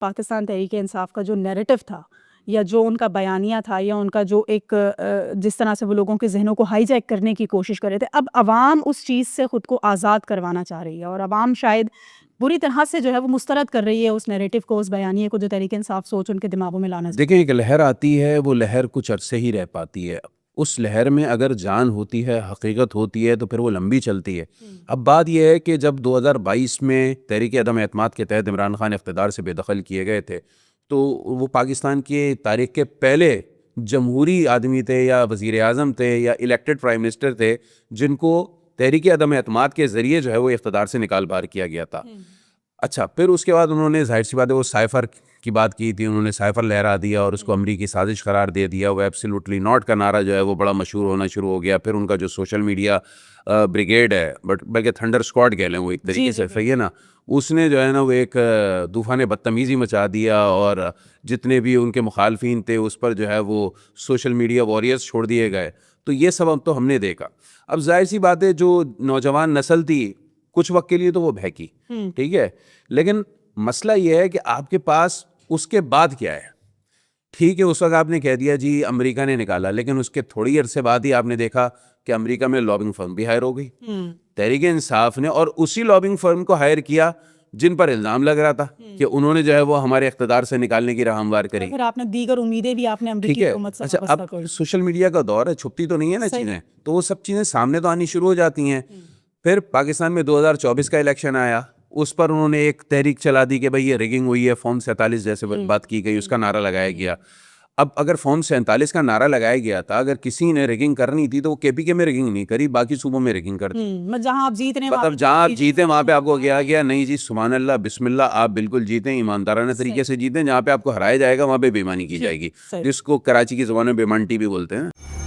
پاکستان تحریک انصاف کا جو نیریٹو تھا یا جو ان کا بیانیہ تھا یا ان کا جو ایک جس طرح سے وہ لوگوں کے ذہنوں کو ہائی جیک کرنے کی کوشش کر رہے تھے، اب عوام اس چیز سے خود کو آزاد کروانا چاہ رہی ہے، اور عوام شاید بری طرح سے جو ہے وہ مسترد کر رہی ہے اس نیریٹو کو، اس بیانیے کو جو تحریک انصاف سوچ ان کے دماغوں میں لانا دیکھیں ایک لہر آتی ہے، وہ لہر کچھ عرصے ہی رہ پاتی ہے، اس لہر میں اگر جان ہوتی ہے، حقیقت ہوتی ہے تو پھر وہ لمبی چلتی ہے۔ اب بات یہ ہے کہ جب 2022 میں تحریک عدم اعتماد کے تحت عمران خان اقتدار سے بے دخل کیے گئے تھے تو وہ پاکستان کی تاریخ کے پہلے جمہوری آدمی تھے یا وزیر اعظم تھے یا الیکٹڈ پرائم منسٹر تھے جن کو تحریک عدم اعتماد کے ذریعے جو ہے وہ اقتدار سے نکال بار کیا گیا تھا۔ اچھا، پھر اس کے بعد انہوں نے ظاہر سی بات ہے وہ سائفر کی بات کی تھی، انہوں نے سائفر لہرا دیا اور اس کو امریکی سازش قرار دے دیا، وہ ایبسلیوٹلی ناٹ کا نعرہ جو ہے وہ بڑا مشہور ہونا شروع ہو گیا۔ پھر ان کا جو سوشل میڈیا بریگیڈ ہے، بلکہ تھنڈر اسکواڈ کہہ لیں وہ ایک طریقے سے، صحیح ہے نا، اس نے جو ہے نا وہ ایک طوفان بدتمیزی مچا دیا اور جتنے بھی ان کے مخالفین تھے اس پر جو ہے وہ سوشل میڈیا واریئرز چھوڑ دیے گئے۔ تو یہ سب اب تو ہم نے دیکھا۔ اب ظاہر سی بات ہے جو نوجوان نسل تھی کچھ وقت کے لیے تو وہ بہکی، ٹھیک ہے، لیکن مسئلہ یہ ہے کہ آپ کے پاس اس کے بعد کیا ہے۔ ٹھیک ہے، اس وقت آپ نے کہہ دیا جی امریکہ نے نکالا، لیکن اس کے تھوڑی عرصے بعد ہی آپ نے دیکھا کہ امریکہ میں لابنگ فرم بھی ہائر ہو گئی تحریک انصاف نے، اور اسی لابنگ فرم کو ہائر کیا جن پر الزام لگ رہا تھا کہ انہوں نے جو ہے وہ ہمارے اقتدار سے نکالنے کی راہ ہموار کری۔ پھر آپ نے دیگر امیدیں بھی آپ نے امریکی حکومت سے اچھا، اب سوشل میڈیا کا دور ہے، چھپتی تو نہیں ہے نا چیزیں، تو وہ سب چیزیں سامنے تو آنی شروع ہو جاتی ہیں۔ پھر پاکستان میں 2024 کا الیکشن آیا، اس پر انہوں نے ایک تحریک چلا دی کہ بھئی یہ ریگنگ ہوئی ہے، فارم 47 جیسے بات کی گئی، اس کا نعرہ لگایا گیا۔ اب اگر فارم 47 کا نعرہ لگایا گیا تھا، اگر کسی نے ریگنگ کرنی تھی تو وہ کے پی کے میں ریگنگ نہیں کری، باقی صوبوں میں ریگنگ کر دی۔ جہاں آپ جیتنے مطلب جہاں آپ جیتے وہاں پہ آپ کو کیا گیا، نہیں جی سبحان اللہ بسم اللہ، آپ بالکل جیتیں، ایماندارانہ طریقے سے جیتیں، جہاں پہ آپ کو ہرایا جائے گا وہاں پہ بے ایمانی کی جائے گی، جس کو کراچی کی زبان میں بے ایمان ٹی بھی بولتے ہیں۔